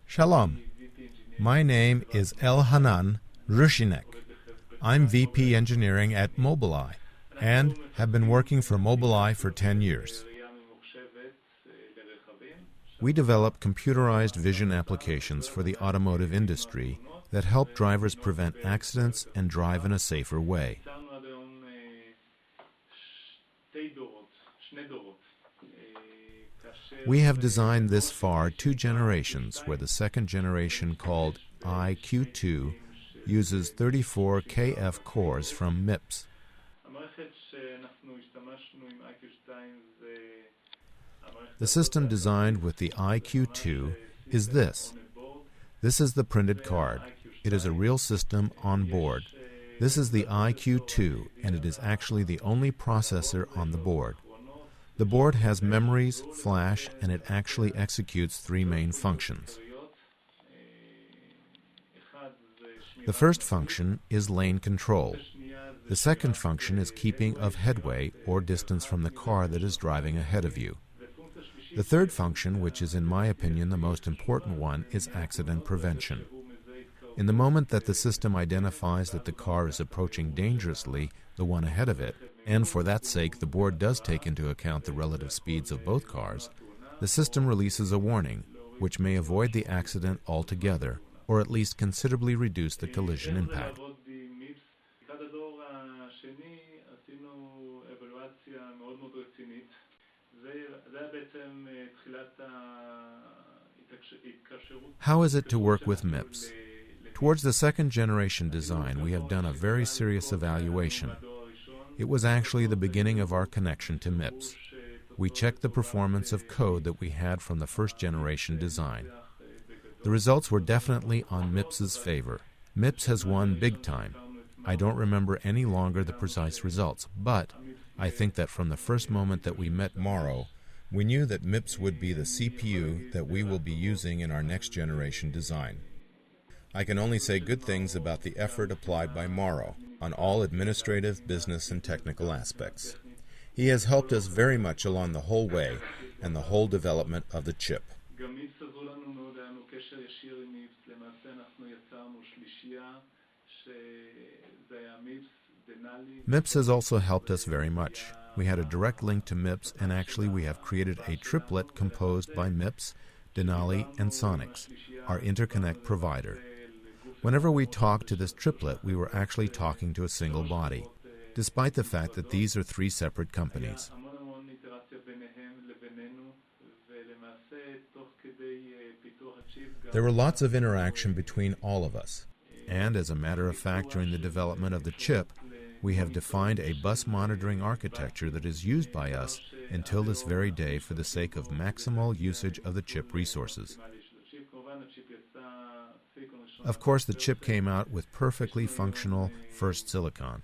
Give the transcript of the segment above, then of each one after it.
Shalom. My name is Elhanan Rushinek. I'm VP Engineering at Mobileye and have been working for Mobileye for 10 years. We develop computerized vision applications for the automotive industry that help drivers prevent accidents and drive in a safer way. We have designed this far 2 generations, where the second generation, called IQ2, uses 34 KF cores from MIPS. The system designed with the IQ2 is this. This is the printed card. It is a real system on board. This is the IQ2, and it is actually the only processor on the board. The board has memories, flash, and it actually executes 3 main functions. The first function is lane control. The second function is keeping of headway or distance from the car that is driving ahead of you. The third function, which is in my opinion the most important one, is accident prevention. In the moment that the system identifies that the car is approaching dangerously the one ahead of it, and for that sake the board does take into account the relative speeds of both cars, the system releases a warning, which may avoid the accident altogether, or at least considerably reduce the collision impact. How is it to work with MIPS? Towards the second generation design, we have done a very serious evaluation. It was actually the beginning of our connection to MIPS. We checked the performance of code that we had from the first generation design. The results were definitely on MIPS's favor. MIPS has won big time. I don't remember any longer the precise results, but I think that from the first moment that we met Morrow, we knew that MIPS would be the CPU that we will be using in our next generation design. I can only say good things about the effort applied by Morrow on all administrative, business, and technical aspects. He has helped us very much along the whole way and the whole development of the chip. MIPS has also helped us very much. We had a direct link to MIPS, and actually we have created a triplet composed by MIPS, Denali, and Sonics, our interconnect provider. Whenever we talked to this triplet, we were actually talking to a single body, despite the fact that these are 3 separate companies. There were lots of interaction between all of us, and as a matter of fact, during the development of the chip, we have defined a bus monitoring architecture that is used by us until this very day for the sake of maximal usage of the chip resources. Of course, the chip came out with perfectly functional first silicon.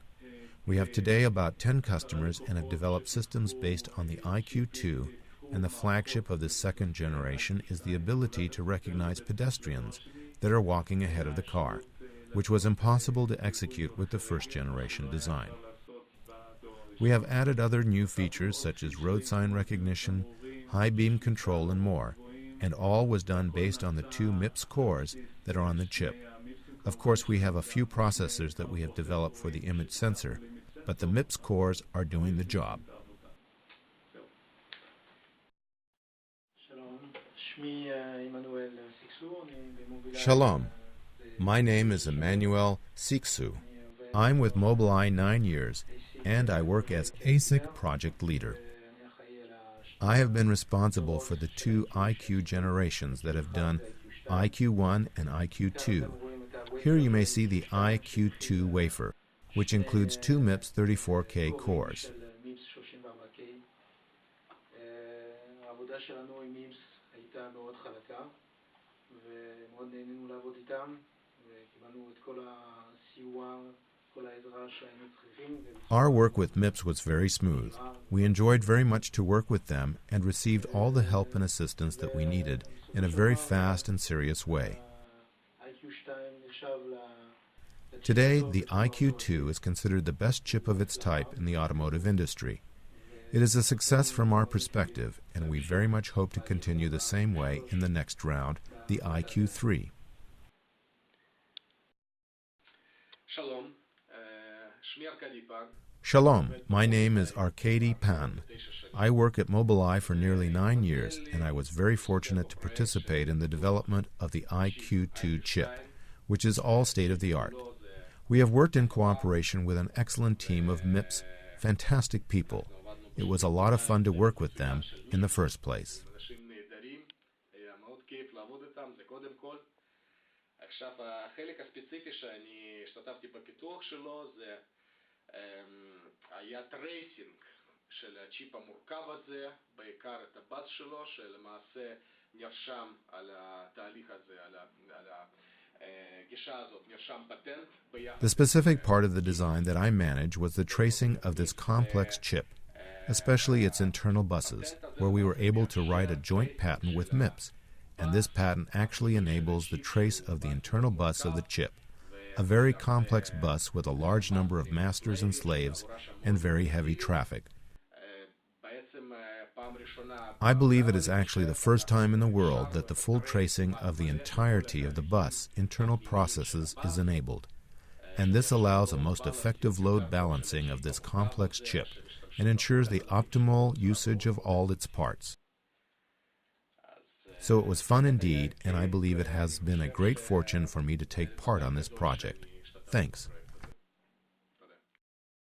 We have today about 10 customers and have developed systems based on the IQ2, and the flagship of this second generation is the ability to recognize pedestrians that are walking ahead of the car, which was impossible to execute with the first generation design. We have added other new features such as road sign recognition, high beam control, and more, and all was done based on the 2 MIPS cores that are on the chip. Of course, we have a few processors that we have developed for the image sensor, but the MIPS cores are doing the job. Shalom. My name is Emmanuel Siksu. I'm with Mobileye 9 years, and I work as ASIC project leader. I have been responsible for the 2 IQ generations that have done IQ1 and IQ2. Here you may see the IQ2 wafer, which includes 2 MIPS 34K cores. Our work with MIPS was very smooth. We enjoyed very much to work with them and received all the help and assistance that we needed in a very fast and serious way. Today, the IQ2 is considered the best chip of its type in the automotive industry. It is a success from our perspective, and we very much hope to continue the same way in the next round, the IQ3. Shalom, my name is Arkady Pan. I work at Mobileye for nearly 9 years, and I was very fortunate to participate in the development of the IQ2 chip, which is all state-of-the-art. We have worked in cooperation with an excellent team of MIPS, fantastic people. It was a lot of fun to work with them in the first place. היה טרייסינג של הצ'יפ המורכב הזה, בעיקר את הבאס שלו, שלמעשה נרשם על התהליך הזה, על הגישה הזאת, נרשם פטנט. The specific part of the design that I manage was the tracing of this complex chip, especially its internal buses, where we were able to write a joint patent with MIPS, and this patent actually enables the trace of the internal bus of the chip, a very complex bus with a large number of masters and slaves and very heavy traffic. I believe it is actually the first time in the world that the full tracing of the entirety of the bus internal processes is enabled, and this allows a most effective load balancing of this complex chip and ensures the optimal usage of all its parts. So it was fun indeed, and I believe it has been a great fortune for me to take part on this project. Thanks.